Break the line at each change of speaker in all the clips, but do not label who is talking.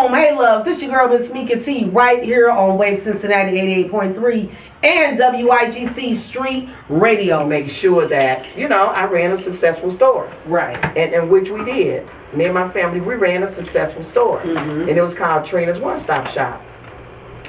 Boom! Hey, loves. This your girl, Miss Meka T, right here on WAIF Cincinnati 88.3 and WIGC Street Radio.
Make sure that, I ran a successful store.
Right.
And which we did. Me and my family, we ran a successful store. And it was called Trina's One Stop Shop.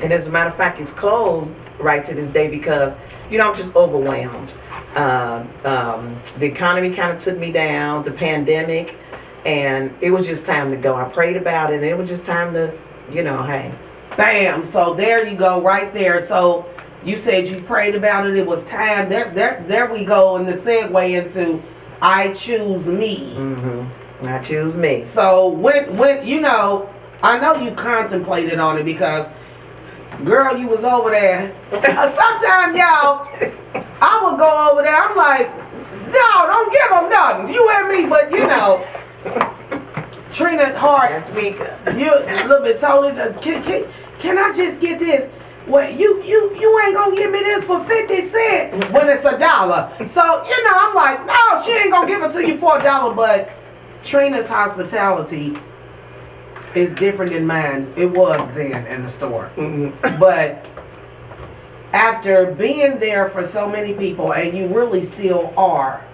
And as a matter of fact, it's closed right to this day because, I'm just overwhelmed. The economy kind of took me down, the pandemic. And it was just time to go. I prayed about it, and it was just time to, hey.
Bam. So there you go, right there. So you said you prayed about it. It was time. There we go in the segue into I choose me.
I choose me.
So when I know you contemplated on it because, girl, you was over there. Sometimes, y'all, I would go over there. I'm like, no, don't give them nothing. You and me, but Trina Hart, you a little bit told her, can I just get this? Well, you ain't gonna give me this for 50 cents when it's $1. So, I'm like, no, she ain't gonna give it to you for $1, but Trina's hospitality is different than mine. It was then in the store. But after being there for so many people, and you really still are,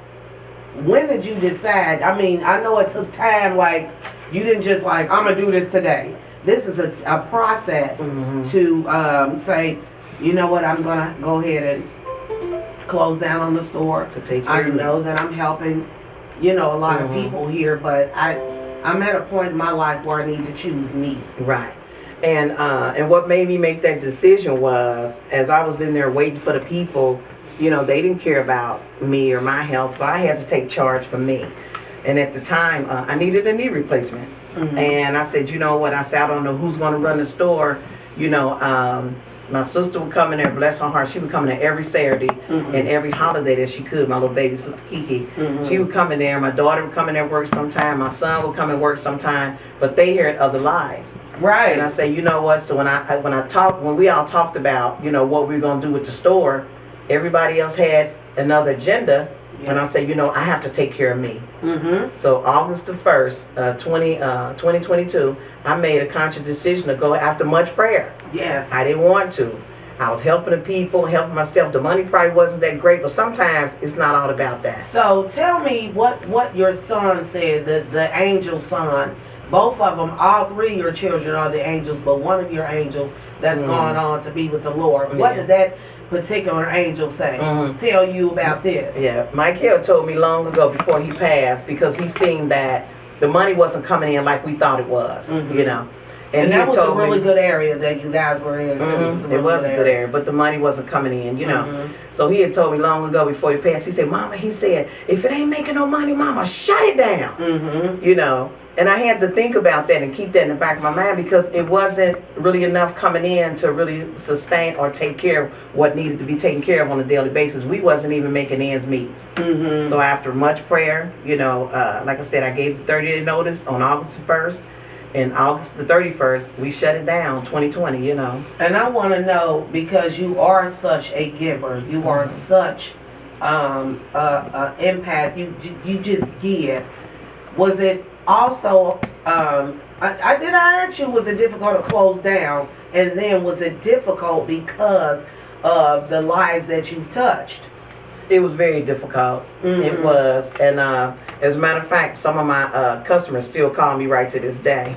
when did you decide? I mean, I know it took time, like, you didn't just like, I'm going to do this today. This is a process to say, you know what, I'm going to go ahead and close down on the store.
To take care of
I know that I'm helping, a lot of people here, but I'm at a point in my life where I need to choose me.
Right. And what made me make that decision was, as I was in there waiting for the people, they didn't care about me or my health, so I had to take charge for me. And at the time, I needed a knee replacement. And I said, you know what? I said, I don't know who's going to run the store. My sister would come in there, bless her heart. She would come in there every Saturday and every holiday that she could. My little baby sister Kiki, she would come in there. My daughter would come in there and work sometime. My son would come and work sometime. But they had other lives,
right? And
I say, you know what? So when we all talked about, what we were going to do with the store, everybody else had another agenda. Yeah. And I say, I have to take care of me. So August the 1st, 2022, I made a conscious decision to go after much prayer.
Yes.
I didn't want to. I was helping the people, helping myself. The money probably wasn't that great, but sometimes it's not all about that.
So tell me what your son said, the angel son. Both of them, all three of your children are the angels, but one of your angels that's gone on to be with the Lord. What did that particular angel say? Tell you about this?
Yeah, Michael told me long ago before he passed, because he seen that the money wasn't coming in like we thought it was,
And that was a really good area that you guys were in, too.
It was a good area, but the money wasn't coming in, So he had told me long ago before he passed, he said, Mama, if it ain't making no money, Mama, shut it down. And I had to think about that and keep that in the back of my mind, because it wasn't really enough coming in to really sustain or take care of what needed to be taken care of on a daily basis. We wasn't even making ends meet. So after much prayer, like I said, I gave 30-day notice on August the 1st. And August the 31st, we shut it down, 2020, And
I want to know, because you are such a giver, you are such an empath, you just give. Was it also, I ask you, was it difficult to close down? And then was it difficult because of the lives that you've touched?
It was very difficult. It was. And as a matter of fact, some of my customers still call me right to this day.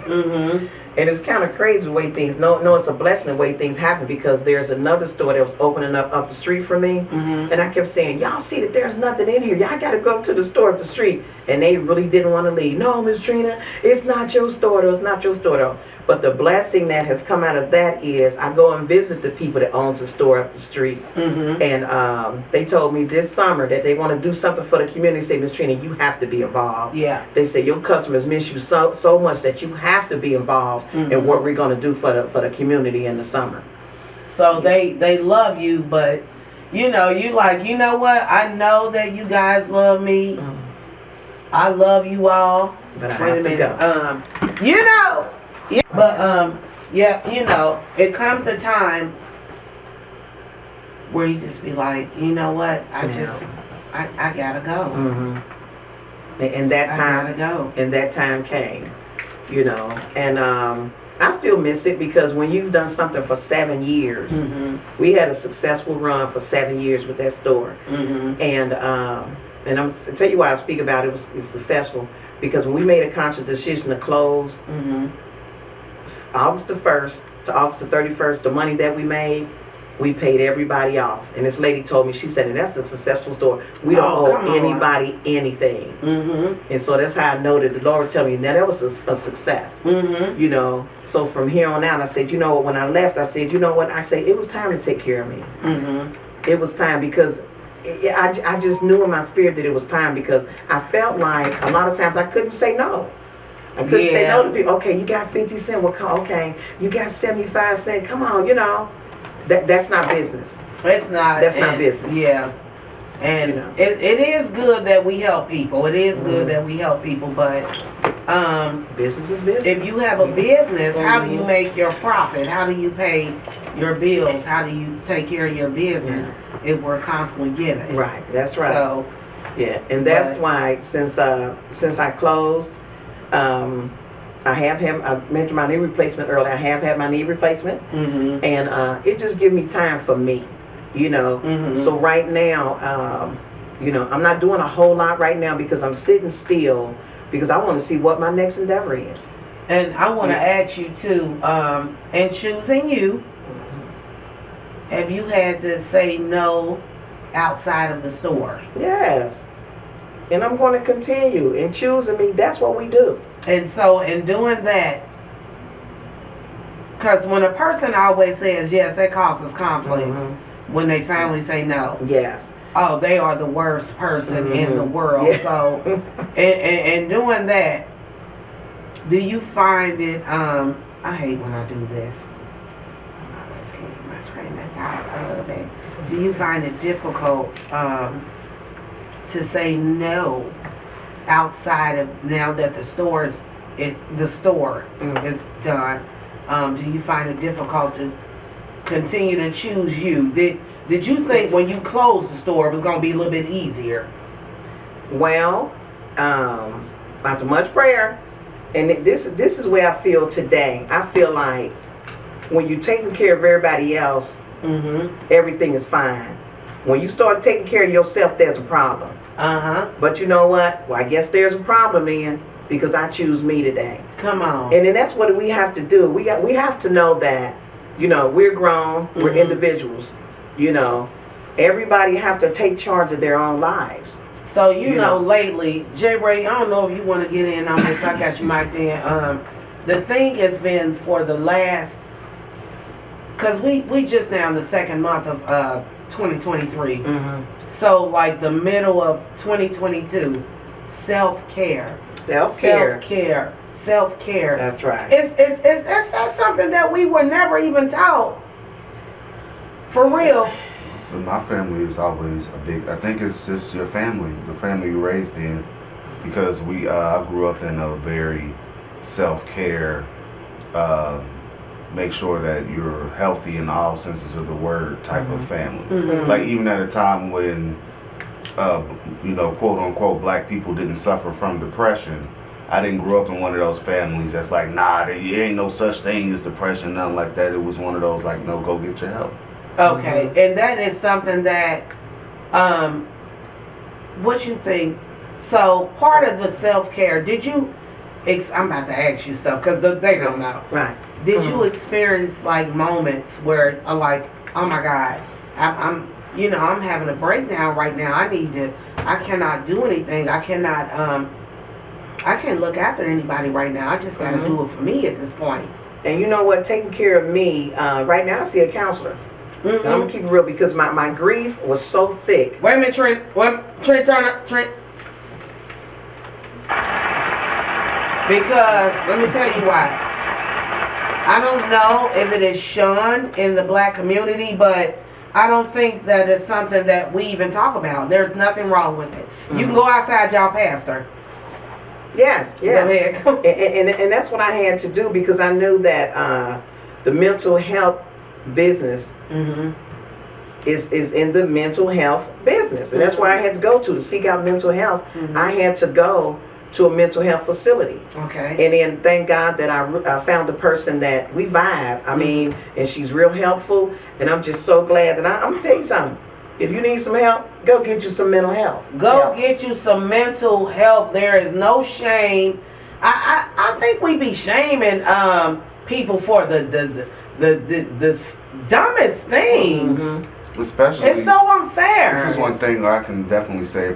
And it's kind of crazy the way things, no, it's a blessing the way things happen, because there's another store that was opening up the street for me. And I kept saying, y'all see that there's nothing in here. Y'all got to go to the store up the street. And they really didn't want to leave. No, Miss Trina, it's not your store though. It's not your store though. But the blessing that has come out of that is I go and visit the people that owns the store up the street. And they told me this summer that they want to do something for the community. Say, Miss Trina, you have to be involved. Yeah. They say your customers miss you so much that you have to be involved in what we're going to do for the community in the summer.
So they love you, but you like, you know what? I know that you guys love me. I love you all.
But I have to go.
Yeah, but it comes a time where you just be like, you know what? I gotta go.
And that time,
I gotta go.
And that time came, and I still miss it because when you've done something for 7 years, we had a successful run for 7 years with that store, and I'm to tell you why I speak about it. It's successful because when we made a conscious decision to close, August the 1st to August the 31st, the money that we made, we paid everybody off. And this lady told me, she said, and that's a successful store. We don't owe anybody anything. And so that's how I know that the Lord was telling me, now that was a success. You know, so from here on out, I said, you know what, when I left, I said, you know what, I said, it was time to take care of me. It was time because I just knew in my spirit that it was time because I felt like a lot of times I couldn't say no. I couldn't say no to people. Okay, you got 50 cents. Well, okay, you got 75 cents. Come on, you know. That's not business. It's not. That's not business.
Yeah. And it is good that we help people. It is good that we help people, but
business is business.
If you have a business, how do you make your profit? How do you pay your bills? How do you take care of your business if we're constantly giving?
Right. That's right.
So
and that's why since I closed, I mentioned my knee replacement earlier. I have had my knee replacement, and it just gives me time for me, you know. So right now, you know, I'm not doing a whole lot right now because I'm sitting still because I want to see what my next endeavor is.
And I want to ask you too, in choosing you, have you had to say no outside of the store?
Yes. And I'm going to continue. In choosing me, that's what we do.
And so in doing that, because when a person always says yes, that causes conflict when they finally say no.
Yes.
Oh, they are the worst person in the world. Yeah. So in doing that, do you find it, I hate when I do this. I'm always losing my train of thought a little bit. Do you find it difficult to say no outside of now that the store is done? Do you find it difficult to continue to choose you? Did you think when you closed the store it was going to be a little bit easier?
Well, after much prayer, and this is where I feel today. I feel like when you're taking care of everybody else, everything is fine. When you start taking care of yourself, there's a problem. But you know what? Well, I guess there's a problem then because I choose me today.
Come on.
And then that's what we have to do. We have to know that, you know, we're grown, we're individuals. You know, everybody have to take charge of their own lives.
So you know, lately, J. Ray, I don't know if you want to get in on this. I got you mic'd in. The thing has been for the last, cause we just now in the second month of 2023. So like the middle of 2022, self-care. Self-care.
That's right.
It's something that we were never even taught. For real.
But my family is always a big, I think it's just your family, the family you raised in, because I grew up in a very self-care, make sure that you're healthy in all senses of the word type of family. Like even at a time when, you know, quote unquote, black people didn't suffer from depression, I didn't grow up in one of those families that's like, nah, there ain't no such thing as depression, nothing like that. It was one of those like, no, go get your help.
Okay, and that is something that, what you think, so part of the self-care, did you, I'm about to ask you stuff, because they don't know.
Right.
Did you experience like moments where, like, oh my God, I'm having a breakdown right now, I cannot do anything, I can't look after anybody right now, I just got to do it for me at this point.
And you know what, taking care of me, right now I see a counselor. And I'm going to keep it real because my grief was so thick.
Wait a minute, Trina Turner. Because, let me tell you why. I don't know if it is shunned in the black community, but I don't think that it's something that we even talk about. There's nothing wrong with it. You can go outside y'all pastor.
Yes.
Go ahead.
And that's what I had to do because I knew that the mental health business is in the mental health business, and that's where I had to go to seek out mental health. I had to go to a mental health facility.
Okay.
And then thank God that I found a person that we vibe. I mean, and she's real helpful. And I'm just so glad that I'm gonna tell you something. If you need some help, go get you some mental health.
Go get you some mental health. There is no shame. I think we be shaming people for the dumbest things.
Especially,
it's so unfair.
This is one thing I can definitely say,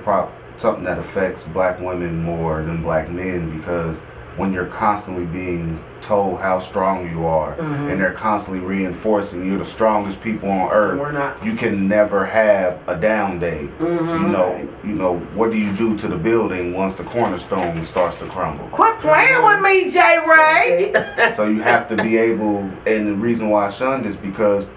something that affects black women more than black men, because when you're constantly being told how strong you are, and they're constantly reinforcing you're the strongest people on earth, you can never have a down day. You know, what do you do to the building once the cornerstone starts to crumble?
Quit playing with me, J. Ray.
So you have to be able, and the reason why I shunned is because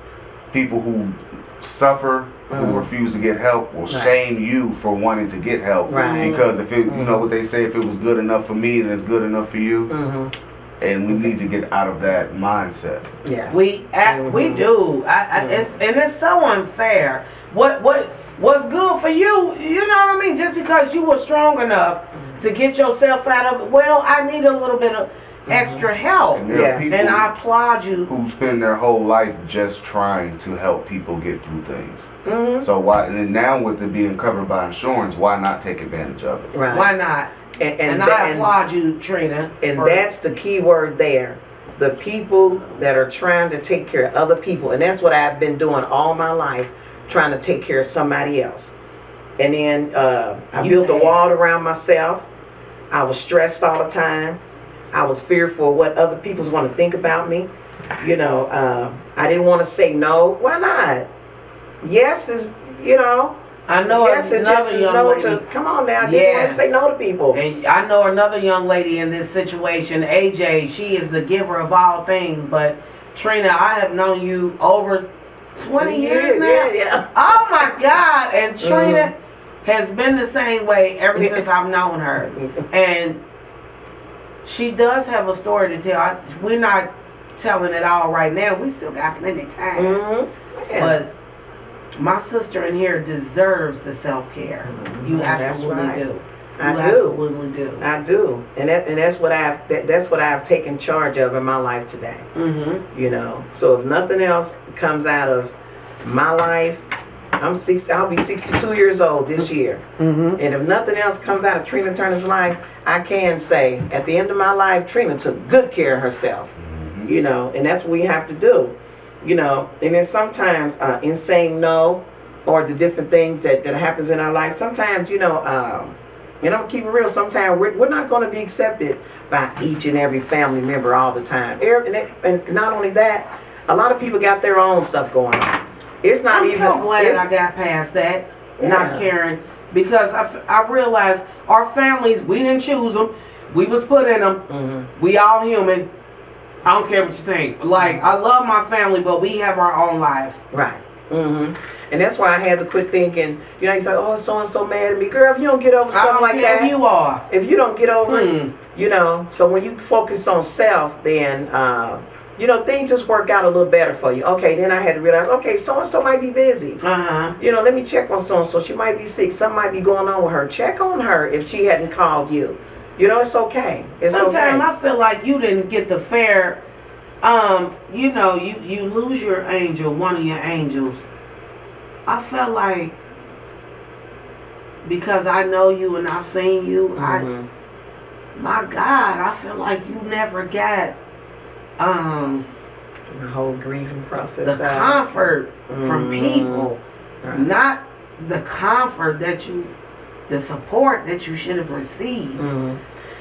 people who suffer, who refuse to get help, will shame you for wanting to get help. Because if it, you know what they say, if it was good enough for me, then it's good enough for you. And we need to get out of that mindset.
Yes,
we do. It's so unfair. What's good for you? You know what I mean? Just because you were strong enough to get yourself out of it. Well, I need a little bit of extra help. And I applaud you.
Who spend their whole life just trying to help people get through things. So why? And now with it being covered by insurance, why not take advantage of it?
Why not? And I applaud you, Trina.
And that's the key word there. The people that are trying to take care of other people. And that's what I've been doing all my life, trying to take care of somebody else. And then I built a wall around myself. I was stressed all the time. I was fearful of what other people's going to think about me. You know, I didn't want to say no. Why not? Yes is, you know.
I know
yes, it's just no lady. Come on now, you want to say no to people.
And I know another young lady in this situation, AJ. She is the giver of all things. But Trina, I have known you over 20 years now.
Yeah.
Oh my God! And Trina has been the same way ever since I've known her. And she does have a story to tell. We're not telling it all right now. We still got plenty of time. But my sister in here deserves the self-care. You absolutely do. Absolutely do.
I do, and that's what I've taken charge of in my life today. You know, so if nothing else comes out of my life, I'm 60. I'll be 62 years old this year, and if nothing else comes out of Trina Turner's life, I can say at the end of my life, Trina took good care of herself. You know, and that's what we have to do. You know, and then sometimes in saying no, or the different things that happens in our life, sometimes, you know, and I'm keep it real, sometimes we're not going to be accepted by each and every family member all the time. And not only that, a lot of people got their own stuff going on. It's not
I'm so glad I got past that, not caring, because I realized our families, we didn't choose them. We was put in them. We all human. I don't care what you think. Like, I love my family, but we have our own lives.
Right. And that's why I had to quit thinking, you know, you say, oh, so-and-so mad at me. Girl, if you don't get over stuff like that.
If you are.
If you don't get over it, you know, so when you focus on self, then, you know, things just work out a little better for you. Okay, then I had to realize, okay, so-and-so might be busy. You know, let me check on so-and-so. She might be sick. Something might be going on with her. Check on her if she hadn't called you. You know, it's okay. Sometimes
I feel like you didn't get the fair, you know, you lose your angel, one of your angels. I felt like, because I know you and I've seen you, my God, I feel like you never got
the whole grieving process,
the comfort from people, not the comfort the support that you should have received.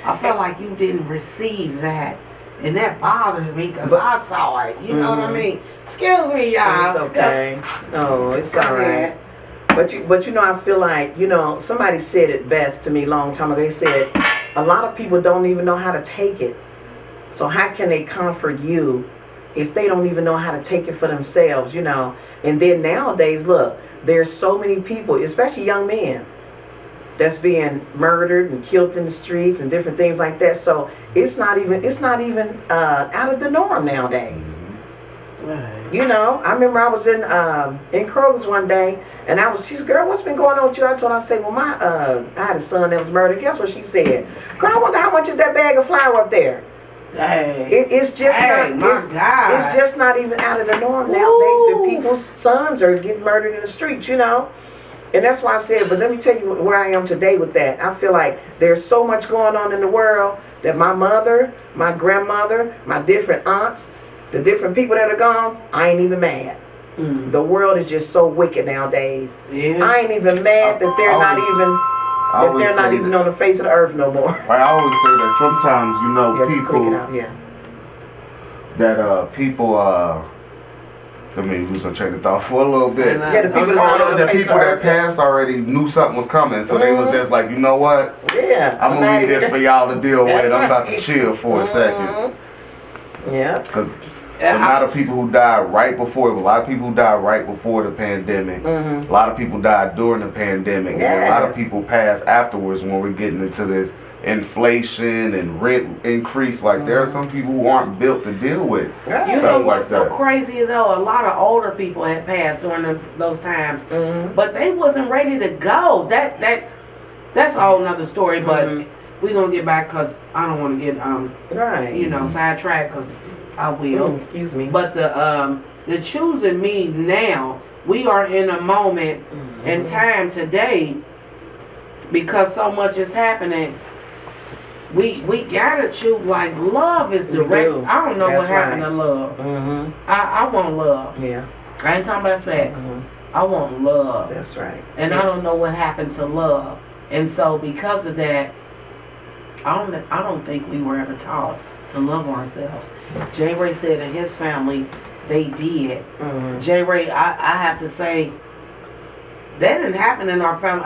I felt like you didn't receive that, and that bothers me because I saw it. You know what I mean? Excuse me, y'all.
It's okay. No, it's all right. But you know, I feel like, you know, somebody said it best to me a long time ago. They said a lot of people don't even know how to take it. So how can they comfort you if they don't even know how to take it for themselves? You know. And then nowadays, look, there's so many people, especially young men, that's being murdered and killed in the streets and different things like that. So it's not even out of the norm nowadays.
Right.
You know, I remember I was in Kroger's one day, and she said, "Girl, what's been going on with you?" I told her, I said, "Well, I had a son that was murdered." Guess what she said? "Girl, I wonder how much is that bag of flour up there?"
Dang.
It's just
God.
It's just not even out of the norm nowadays that people's sons are getting murdered in the streets, you know. And that's why I said, but let me tell you where I am today with that. I feel like there's so much going on in the world that my mother, my grandmother, my different aunts, the different people that are gone, I ain't even mad. The world is just so wicked nowadays.
Yeah.
I ain't even mad that they're not even on the face of the earth no more.
I always say that sometimes, you know, people I mean, lose my train of thought for a little bit.
The people
that passed already knew something was coming, so they was just like, you know what?
Yeah,
I'm gonna leave this for y'all to deal with. I'm about to chill for a second.
Yeah.
Because a lot of people who died right before the pandemic. A lot of people died during the pandemic. And a lot of people passed afterwards when we're getting into this inflation and rent increase. Like there are some people who aren't built to deal with
You
stuff
know
like
what's
that.
so crazy though? A lot of older people had passed during those times, but they wasn't ready to go. That's a whole nother story. But we gonna get back because I don't want to get sidetracked because I will.
Excuse me.
But the choosing me now, we are in a moment in time today because so much is happening. We gotta choose. Like love is direct. I don't know what happened to love. I want love.
Yeah.
I ain't talking about sex. I want love.
That's right.
And I don't know what happened to love. And so because of that, I don't think we were ever taught to love ourselves. J. Ray said in his family, they did. J. Ray, I have to say, that didn't happen in our family.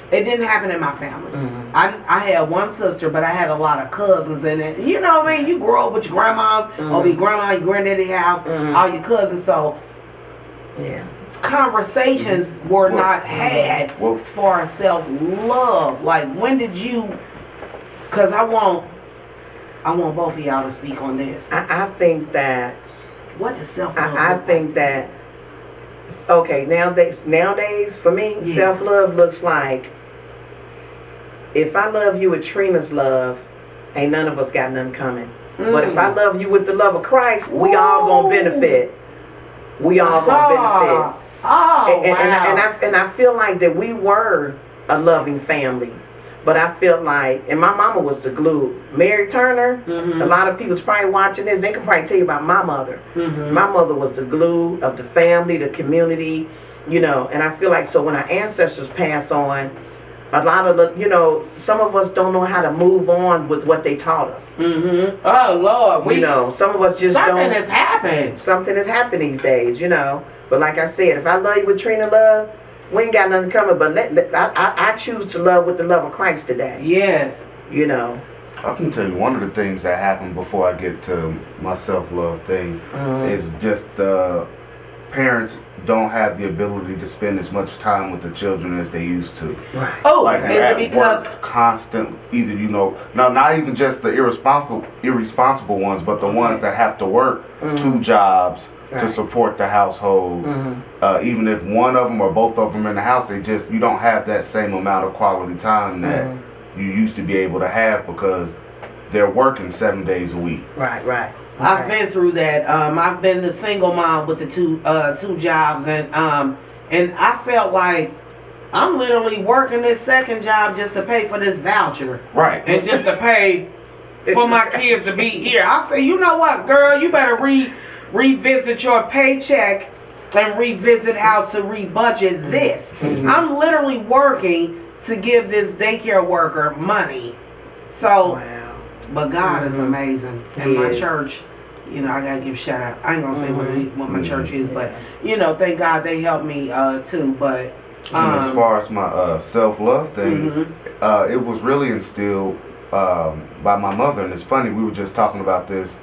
It didn't happen in my family. I had one sister, but I had a lot of cousins in it. You know what I mean? You grow up with your grandma, or your grandma, your granddaddy house, all your cousins. So, conversations were not had as far as self-love. Like, when did you? Because I want both of y'all to speak on this.
I think that.
What does self-love?
I think that. Okay, nowadays for me, self-love looks like. If I love you with Trina's love, ain't none of us got nothing coming. But if I love you with the love of Christ, we all gonna benefit. We all gonna benefit. And I feel like that we were a loving family. But I feel like, and my mama was the glue. Mary Turner, a lot of people's probably watching this, they can probably tell you about my mother. My mother was the glue of the family, the community, you know. And I feel like, so when our ancestors passed on, a lot of the, some of us don't know how to move on with what they taught us.
Oh, Lord.
Some of us just
something has happened.
Something has happened these days, But like I said, if I love you with Trina love, we ain't got nothing coming, but I choose to love with the love of Christ today.
Yes.
I can tell you one of the things that happened before I get to my self-love thing is just parents don't have the ability to spend as much time with the children as they used to.
Right.
Oh,
like
is it because
constant, either not even just the irresponsible ones, but the ones that have to work 2 jobs to support the household. Even if one of them or both of them in the house, you don't have that same amount of quality time that you used to be able to have because they're working 7 days a week.
Right. Okay.
I've been through that. I've been the single mom with the two jobs, and I felt like I'm literally working this second job just to pay for this voucher,
right?
And just to pay for my kids to be here. I say, you know what, girl, you better revisit your paycheck and revisit how to rebudget this. I'm literally working to give this daycare worker money. So.
Wow.
But God is amazing. And my church, I gotta give a shout out. I ain't gonna say what my church is, but thank God they helped me too. But
as far as my self-love thing, it was really instilled by my mother. And it's funny, we were just talking about this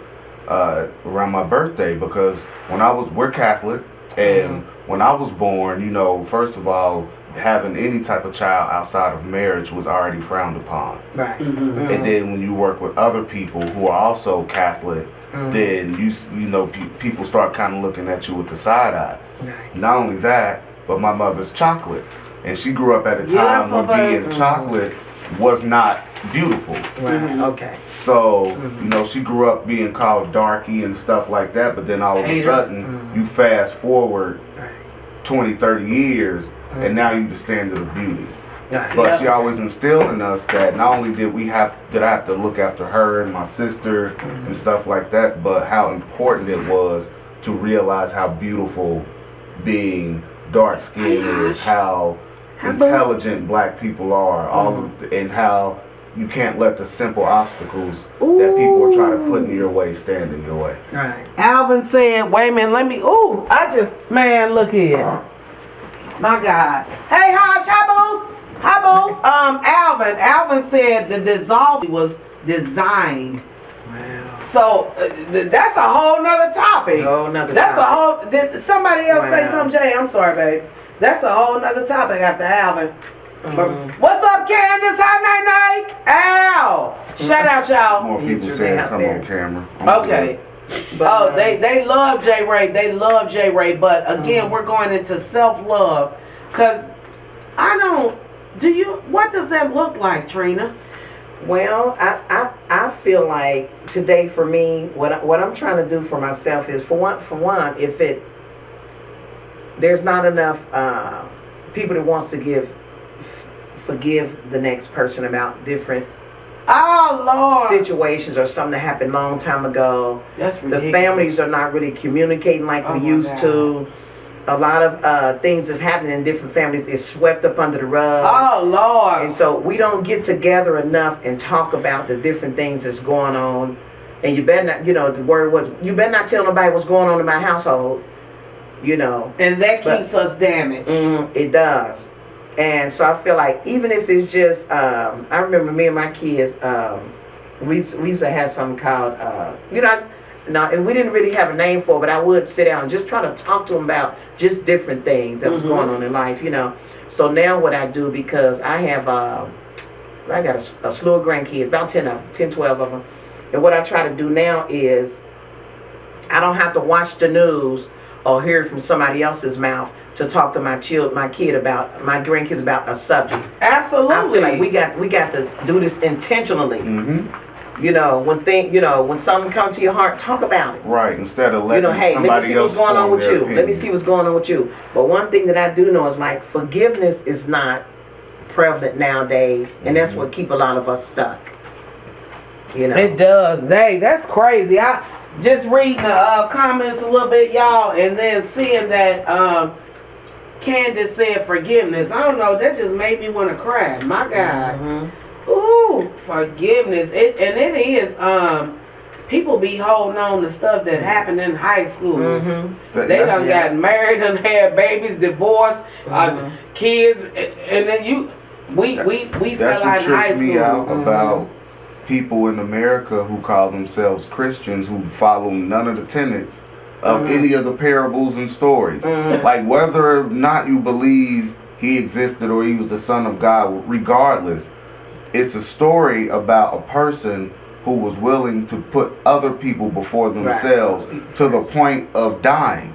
around my birthday because we're Catholic, and when I was born, first of all, having any type of child outside of marriage was already frowned upon.
Right.
And then when you work with other people who are also Catholic, then you know people start kind of looking at you with the side eye.
Right.
Not only that, but my mother's chocolate, and she grew up at a time when being chocolate was not beautiful.
Right. Okay.
So you know she grew up being called darky and stuff like that, but then all of a sudden you fast forward 20, 30 years, and now you the standard of beauty. But she always instilled in us that not only did I have to look after her and my sister and stuff like that, but how important it was to realize how beautiful being dark skinned is, how intelligent black people are, and how you can't let the simple obstacles that people try to put in your way stand in your way.
Right.
Alvin said, wait a minute, man, look here. My God. Hey, Hush, hi, boo. Alvin said the dissolve was designed.
Wow.
So that's a whole nother topic. Did somebody else say something, Jay? I'm sorry, babe. That's a whole nother topic after Alvin. What's up, Candace? Hi, Night Night. Al. Shout out, y'all.
More people saying come on camera.
Okay. But, they love J Ray. They love J Ray. But again, we're going into self-love. Because what does that look like, Trina?
Well, I feel like today for me, what I'm trying to do for myself is for one, if there's not enough people that wants to forgive the next person about different situations or something that happened a long time ago.
That's ridiculous.
The families are not really communicating like we used to. A lot of things that's happening in different families is swept up under the rug.
Oh, Lord.
And so we don't get together enough and talk about the different things that's going on. And you better not, the word was, you better not tell nobody what's going on in my household,
And that keeps us damaged.
It does. And so I feel like even if it's just, I remember me and my kids, we used to have something called, and we didn't really have a name for it, but I would sit down and just try to talk to them about just different things that was going on in life, So now what I do, because I have, I got a slew of grandkids, about 10, 12 of them. And what I try to do now is I don't have to watch the news or hear it from somebody else's mouth to talk to my grandkids about a subject.
Absolutely.
I feel like we got to do this intentionally. When something comes to your heart, talk about it.
Right, instead of letting
hey,
somebody
let me see what's going on with you.
opinion.
Let me see what's going on with you. But one thing that I do know is like forgiveness is not prevalent nowadays, and that's what keep a lot of us stuck.
It does. That's crazy. I just reading the comments a little bit, y'all, and then seeing that Candace said forgiveness. I don't know. That just made me want to cry. My God. Ooh, forgiveness. It is. People be holding on to stuff that happened in high school. They done got married and had babies, divorced, kids, and then we
That's
fell out
what
in high
trips me
school.
out about people in America who call themselves Christians who follow none of the tenets of any of the parables and stories. Like whether or not you believe he existed or he was the Son of God, regardless, it's a story about a person who was willing to put other people before themselves to the point of dying.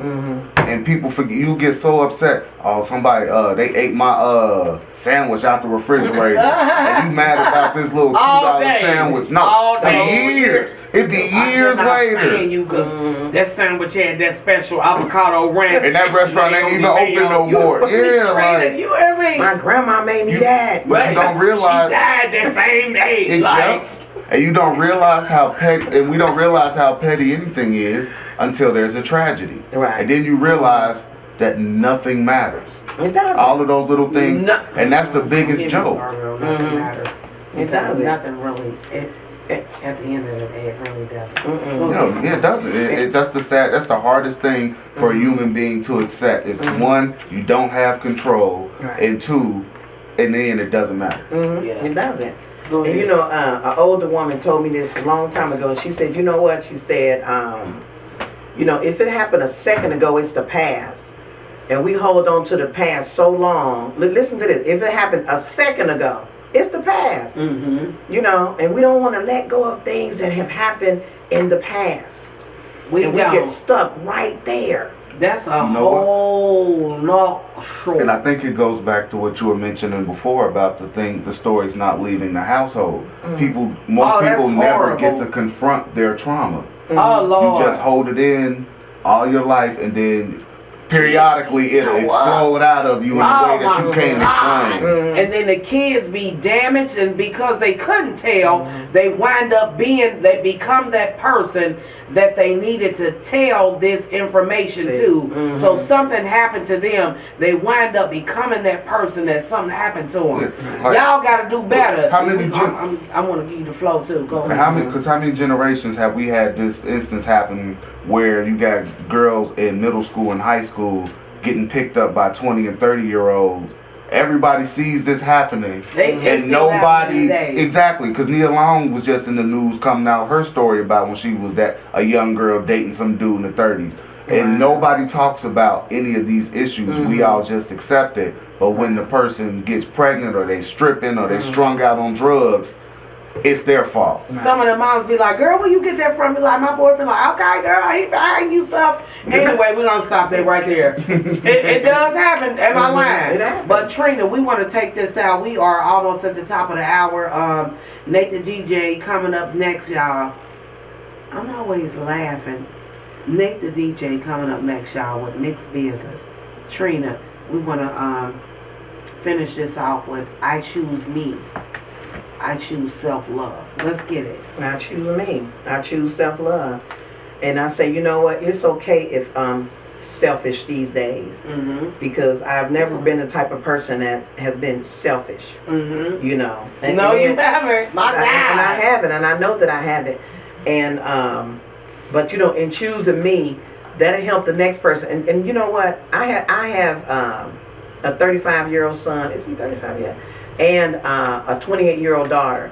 And people forget, you get so upset. Oh, somebody, they ate my sandwich out the refrigerator. And you mad about this little $2 sandwich. No, for years. It'd be years later.
That sandwich had that special avocado ranch.
And that restaurant ain't even open no more. Yeah, like.
You hear me?
My grandma made me that.
But you don't realize.
She died that same day.
And you don't realize how petty, and we don't realize how petty anything is until there's a tragedy.
Right.
And then you realize that nothing matters.
It doesn't.
All of those little things, and that's the biggest joke.
It doesn't.
Nothing really. At the end of the day, it really doesn't.
No, it doesn't. That's the hardest thing for a human being to accept. Is one, you don't have control, and two, in the end, it doesn't matter.
It doesn't. And an older woman told me this a long time ago. She said, you know what? She said, if it happened a second ago, it's the past. And we hold on to the past so long. Listen to this. If it happened a second ago, it's the past. And we don't want to let go of things that have happened in the past.
We
and we get stuck right there.
That's a
You know
whole lot short.
And I think it goes back to what you were mentioning before about the stories not leaving the household. Most people never get to confront their trauma.
Oh Lord!
You just hold it in all your life, and then periodically it'll explode out of you in a way that you can't explain.
And then the kids be damaged, and because they couldn't tell, they become that person that they needed to tell this information to. So something happened to them, they wind up becoming that person that something happened to them. Y'all got to do better.
How many?
I want to give you the flow too. Go ahead.
Because how many generations have we had this instance happen where you got girls in middle school and high school getting picked up by 20 and 30-year-olds? Everybody sees this happening, and nobody exactly, because Nia Long was just in the news coming out her story about when she was a young girl dating some dude in the 30s, and nobody talks about any of these issues. We all just accept it. But when the person gets pregnant, or they stripping, or they strung out on drugs, it's their fault.
Some of the moms be like, girl, where you get that from? Be like, my boyfriend like, okay, girl, I buying you stuff. Anyway, we're going to stop that right there. It does happen. Am I lying? But Trina, we want to take this out. We are almost at the top of the hour. Nate the DJ coming up next, y'all. I'm always laughing. Nate the DJ coming up next, y'all, with Mixed Business. Trina, we want to finish this off with I Choose Me. I choose self-love. Let's get it.
I choose me. I choose self-love. And I say, you know what? It's okay if I'm selfish these days. Because I've never been the type of person that has been selfish. You know.
And you haven't. My God.
And I haven't. And I know that I haven't. And, but, you know, in choosing me, that'll help the next person. And you know what? I have a 35-year-old son. Is he 35 yet? And a 28-year-old daughter,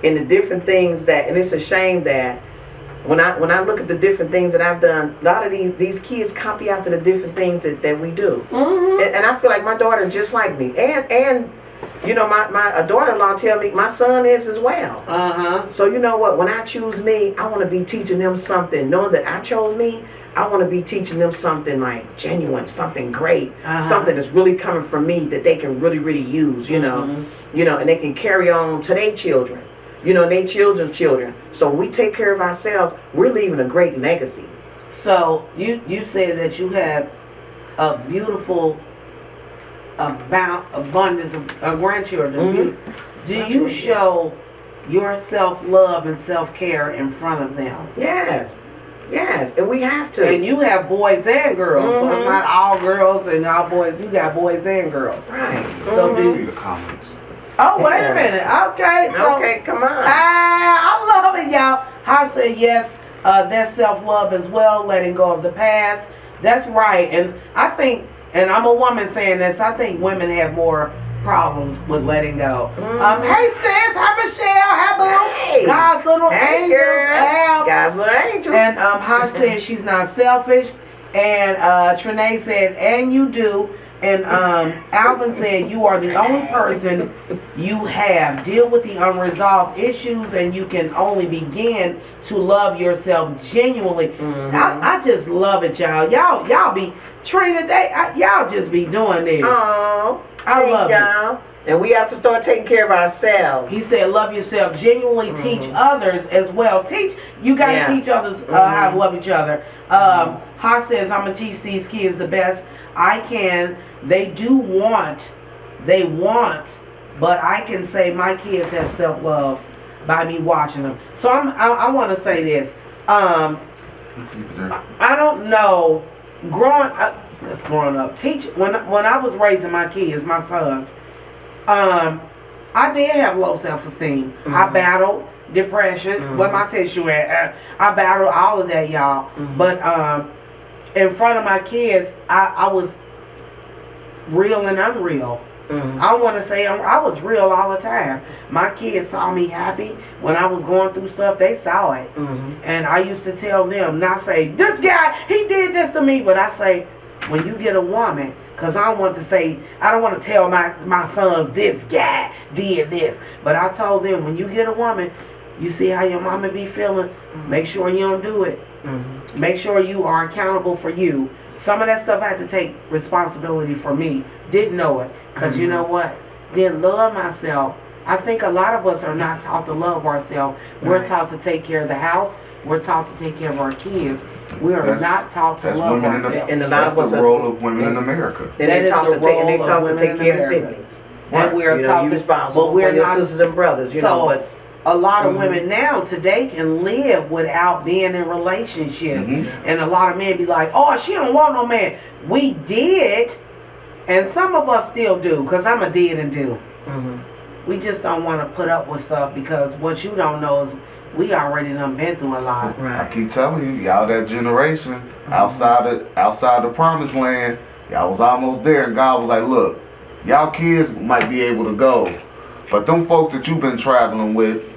and the different things and it's a shame that when I look at the different things that I've done, a lot of these kids copy after the different things that we do, and I feel like my daughter just like me, and you know my daughter-in-law tell me my son is as well. So you know what? When I choose me, I want to be teaching them something, knowing that I chose me. I want to be teaching them something like genuine, something great, something that's really coming from me that they can really, really use, you know, and they can carry on to their children, you know, and their children's children. So when we take care of ourselves, we're leaving a great legacy.
So you say that you have a beautiful abundance of grandchildren. Do you show your self-love and self-care in front of them?
Yes, and we have to.
And you have boys and girls, so it's not all girls and all boys. You got boys and girls.
Right.
So
see the comments.
Oh, wait a minute. Okay, so
okay, come on.
I love it, y'all. I said yes. That's self-love as well, letting go of the past. That's right, and I think, and I'm a woman saying this, I think women have more problems with letting go. Hey sis, hi Michelle, hi boo.
Hey.
God's little
Hey,
angels.
girl. God's little angel.
And Hosh said she's not selfish. And Trinae said, and you do. And Alvin said, you are the only person you have. Deal with the unresolved issues and you can only begin to love yourself genuinely. I just love it, y'all. Y'all be Trina, y'all just be doing this.
Oh,
I love
y'all. And we have to start taking care of ourselves.
He said, love yourself. Genuinely teach others as well. You got to teach others how to love each other. Ha says, I'm going to teach these kids the best I can. They want, but I can say my kids have self-love by me watching them. So I want to say this. I don't know. Growing up, when I was raising my kids, my sons, I did have low self-esteem. I battled depression. What my tissue at? I battled all of that, y'all. But in front of my kids, I was real and unreal. I want to say I was real all the time. My kids saw me happy when I was going through stuff. They saw it. And I used to tell them, not say, this guy, he did this to me. But I say, when you get a woman, because I don't want to tell my sons, this guy did this. But I told them, when you get a woman, You see how your mama be feeling? Make sure you don't do it. Make sure you are accountable for you. Some of that stuff I had to take responsibility for me. Didn't know it. Because you know what? Didn't love myself. I think a lot of us are not taught to love ourselves. We're taught to take care of the house. We're taught to take care of our kids. We are not taught to love ourselves.
And a lot of us, the role of women in America.
And they taught to take care of the siblings.
And we're taught to,
but we're not sisters and brothers. You know, but
a lot of women now today can live without being in relationships. And a lot of men be like, oh, she don't want no man. We did, and some of us still do, because I'm a did and do. We just don't want to put up with stuff, because what you don't know is we already done been through a lot.
I keep telling you, y'all that generation outside the promised land, y'all was almost there, and God was like, look, y'all kids might be able to go, but them folks that you've been traveling with,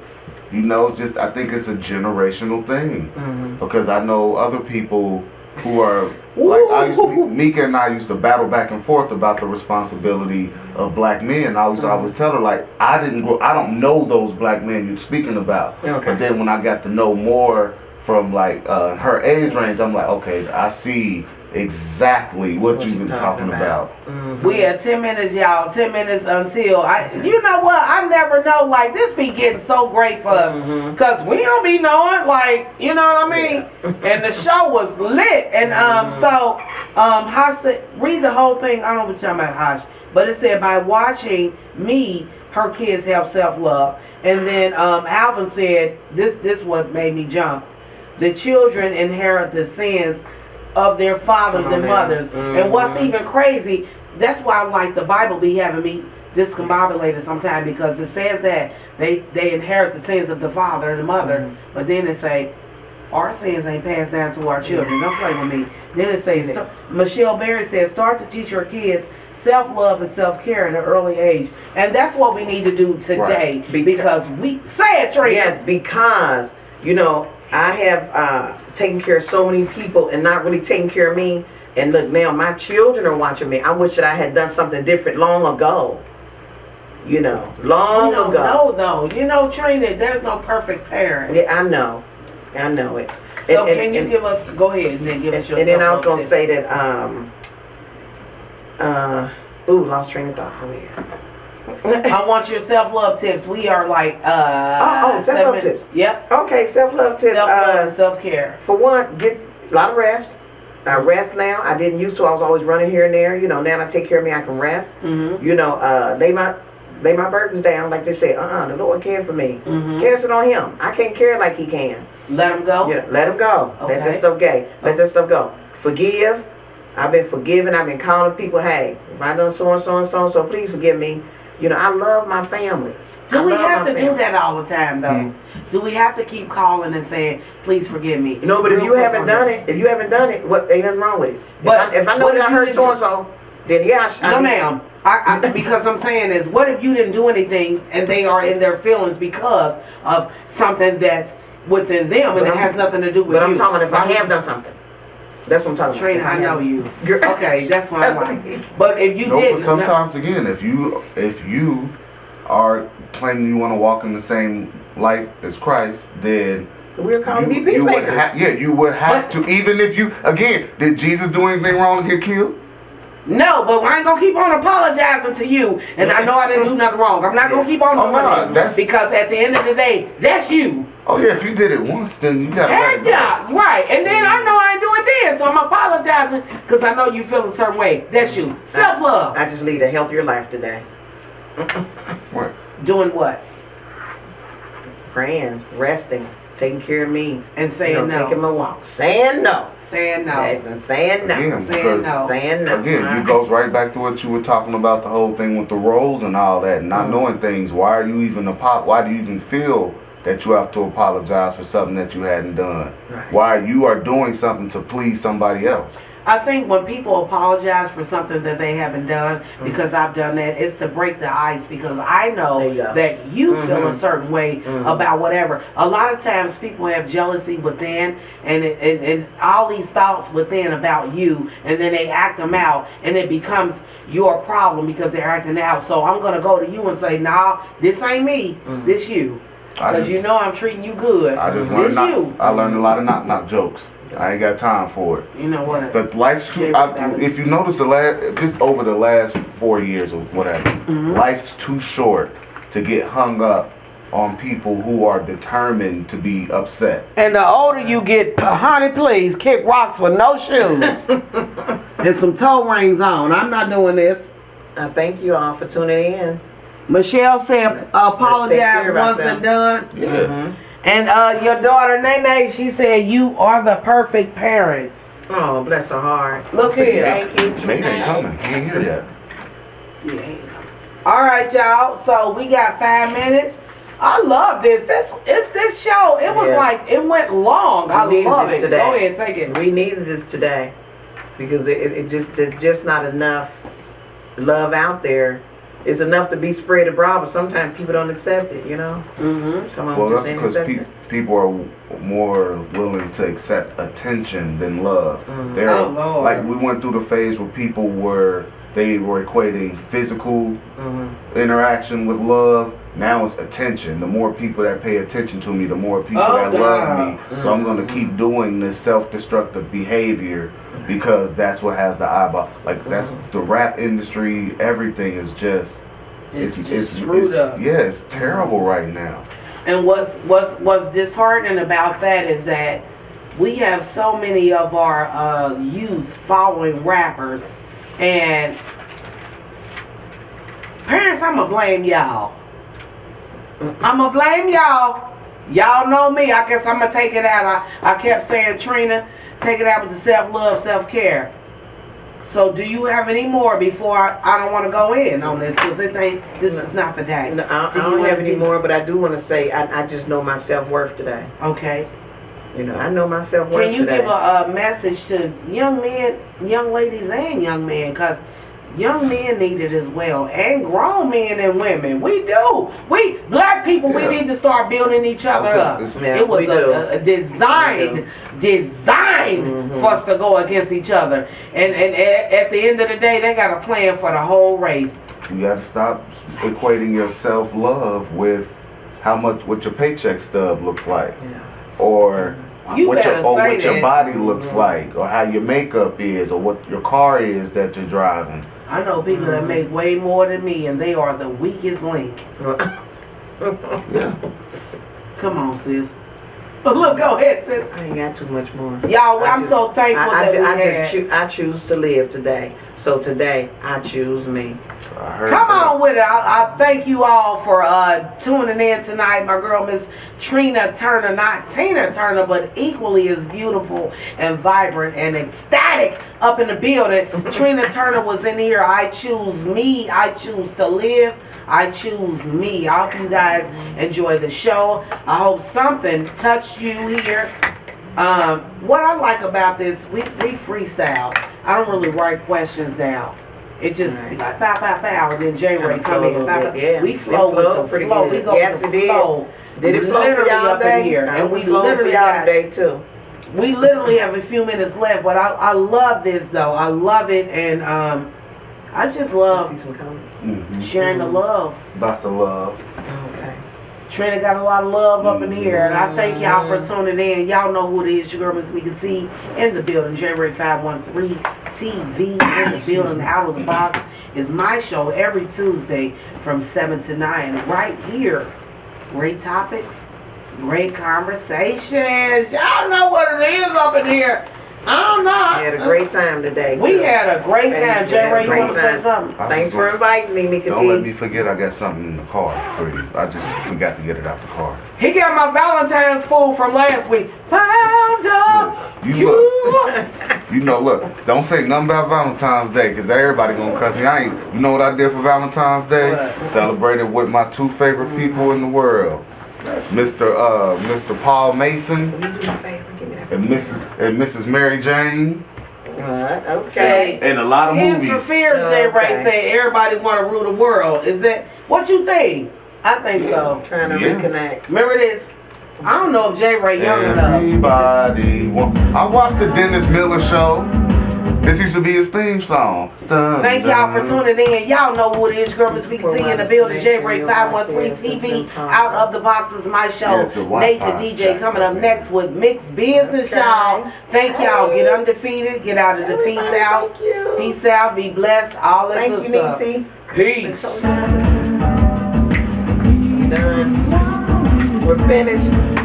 you know, it's just, I think it's a generational thing. Because I know other people who are, like, Meka and I used to battle back and forth about the responsibility of black men. I always tell her, like, I don't know those black men you're speaking about. But then when I got to know more from, like, her age range, I'm like, okay, I see exactly what you've been talking about.
We had 10 minutes, y'all. 10 minutes until you know what? I never know. Like, this be getting so great for us, because we don't be knowing. Like, you know what I mean? And the show was lit. And so Hosh said, read the whole thing. I don't know what you're talking about, Hosh, but it said, by watching me, her kids have self-love. And then Alvin said, this what made me jump. The children inherit the sins of their fathers and mothers. And what's even crazy, that's why, like, the Bible be having me discombobulated sometimes, because it says that they inherit the sins of the father and the mother, but then it say our sins ain't passed down to our children. Don't play with me. Then it says, Michelle Berry says, start to teach your kids self-love and self-care at an early age. And that's what we need to do today, because we say it, Trina.
Yes, because you know, I have taken care of so many people and not really taking care of me. And look, now my children are watching me. I wish that I had done something different long ago. You know, long ago.
No, though. You know, Trina, there's no perfect parent.
Yeah, I know it.
So can you give us? Go ahead and then give us your.
And then I was gonna say that. Lost train of thought. Go ahead.
I want your self-love tips. We are like
self-love tips.
Yep.
Okay, self-love tips.
Self-love and self-care.
For one, get a lot of rest. I rest now. I didn't used to. I was always running here and there. You know, now I take care of me. I can rest. You know, lay my burdens down, like they say. The Lord cared for me. Cast it on Him. I can't care like He can.
Let Him go.
Yeah, let Him go.
Okay.
Let that stuff go. Let that stuff go. Forgive. I've been forgiving. I've been calling people. Hey, if I done so and so and so and so, please forgive me. You know, I love my family.
Do we have to do that all the time, though? Do we have to keep calling and saying, "Please forgive me"?
No, but if you haven't done it, what ain't nothing wrong with it.
But
if I know that I heard so and so, then yeah.
No, ma'am. Because I'm saying is, what if you didn't do anything and they are in their feelings because of something that's within them and it has nothing to do with you?
But I'm talking if I have done something. That's what I'm talking
Trina,
about.
I know you. Okay, that's what I'm like. But if you didn't,
but sometimes again, if you are claiming you want to walk in the same light as Christ, then
we're calling me peacemakers.
You would have to. Even if you, again, did Jesus do anything wrong to get killed?
No, but I ain't gonna keep on apologizing to you, and I know I didn't do nothing wrong. I'm not gonna keep on doing this, because at the end of the day, that's you.
Oh yeah, if you did it once, then you gotta.
Heck yeah, right. And then I know I ain't do it then, so I'm apologizing because I know you feel a certain way. That's you. Self-love.
I just lead a healthier life today.
What?
Doing what?
Praying, resting, taking care of me,
and saying no.
Taking my walk, saying no.
Saying no.
And saying no.
Again,
saying no.
Again, it goes right back to what you were talking about, the whole thing with the roles and all that, and not knowing things. Why do you even feel that you have to apologize for something that you hadn't done?
Right.
Why you are doing something to please somebody else?
I think when people apologize for something that they haven't done, because I've done that, it's to break the ice, because I know that you feel a certain way about whatever. A lot of times people have jealousy within, and it's all these thoughts within about you, and then they act them out, and it becomes your problem because they're acting out. So I'm going to go to you and say, nah, this ain't me, this you. Because you know I'm treating you good.
I just
This
learned
you.
I learned a lot of knock jokes. I ain't got time for it.
You know what?
Because life's too. If you notice just over the last 4 years or whatever, life's too short to get hung up on people who are determined to be upset.
And the older you get, honey, please kick rocks with no shoes and some toe rings on. I'm not doing this.
I thank you all for tuning in.
Michelle said apologize once and done.
Yeah.
And your daughter Nene, she said you are the perfect parent.
Oh, bless her heart.
Look here.
Thank you.
Nate ain't coming. He ain't here yet.
Yeah. All right, y'all. So we got 5 minutes. I love this. This show. It was like it went long. I love it.
Today.
Go ahead, take it.
We needed this today because there's just not enough love out there. It's enough to be spread abroad, but sometimes people don't accept it. You know.
Well, that's because people are more willing to accept attention than love. They're like we went through the phase where people were equating physical interaction with love. Now it's attention. The more people that pay attention to me, the more people that love me. So I'm going to keep doing this self-destructive behavior because that's what has the eyeball. Like that's the rap industry. Everything is just it's
screwed up.
Yeah, it's terrible right now.
And what's disheartening about that is that we have so many of our youth following rappers, and parents, I'm gonna blame y'all. I'ma blame y'all. Y'all know me. I guess I'm gonna take it out. I kept saying, Trina, take it out with the self-love, self-care. So do you have any more before I don't want to go in on this because this is not the day.
No, I don't have any more, but I do want to say I just know my self-worth today.
Okay.
You know, I know my self-worth today.
Can you give a message to young men, young ladies, and young men? Because young men need it as well, and grown men and women. We do. We black people. We need to start building each other up. It was a designed for us to go against each other. And at the end of the day, they got a plan for the whole race.
You got to stop equating your self-love with what your paycheck stub looks like, or what your body looks like, or how your makeup is, or what your car is that you're driving.
I know people that make way more than me, and they are the weakest link. Come on, sis. Look, go ahead, sis.
I ain't got too much more.
Y'all, I'm so thankful
I choose to live today. So today, I choose me.
Come on with it. I thank you all for tuning in tonight. My girl, Miss Trina Turner, not Tina Turner, but equally as beautiful and vibrant and ecstatic up in the building. Trina Turner was in here. I choose me. I choose to live. I choose me. I hope you guys enjoy the show. I hope something touched you here. What I like about this, we freestyle. I don't really write questions down. It just be like pow, pow, pow, and then J-Ray come in. We flow with the flow. We go with the flow.
Did it flow for y'all
up in here? And we literally
got today too.
We literally have a few minutes left, but I love this though. I love it, and I just love sharing the love.
Lots of love.
Okay.
Trina got a lot of love up in here, and I thank y'all for tuning in. Y'all know who it is. Your girl, Miss We Can See in the building. January 513 TV in the building. Out of the Box is my show every Tuesday from 7 to 9 right here. Great topics, great conversations. Y'all know what it is up in here. I don't know.
We had a great time today, too.
We had a great time. J-Ray, you want to say something?
Thanks for inviting me, Meka.
Don't let me forget I got something in the car for you. I just forgot to get it out the car.
He got my Valentine's food from last week. Found up
you know, look, don't say nothing about Valentine's Day, because everybody gonna cuss me. You know what I did for Valentine's Day?
What?
Celebrated with my two favorite people in the world. Mr. Paul Mason and Mrs. Mary Jane.
Okay.
And a lot of
Tears
movies.
for Fears, J-Ray said everybody want to rule the world. Is that what you think? I think so.
Trying to reconnect.
Remember this? I don't know if J-Ray young enough.
I watched the Dennis Miller show. This used to be his theme song. Dun,
Thank y'all for tuning in. Y'all know who it is. Girl, Miss Speaking to you in the building. J-Ray 513 TV. Out of the Box is my show. Nate the DJ coming up next with Mixed Business, y'all. Thank y'all. Get undefeated. Get out of defeat's house. Peace out. Be blessed. All that good stuff.
Thank you, Niecy.
Peace.
Done. We're finished.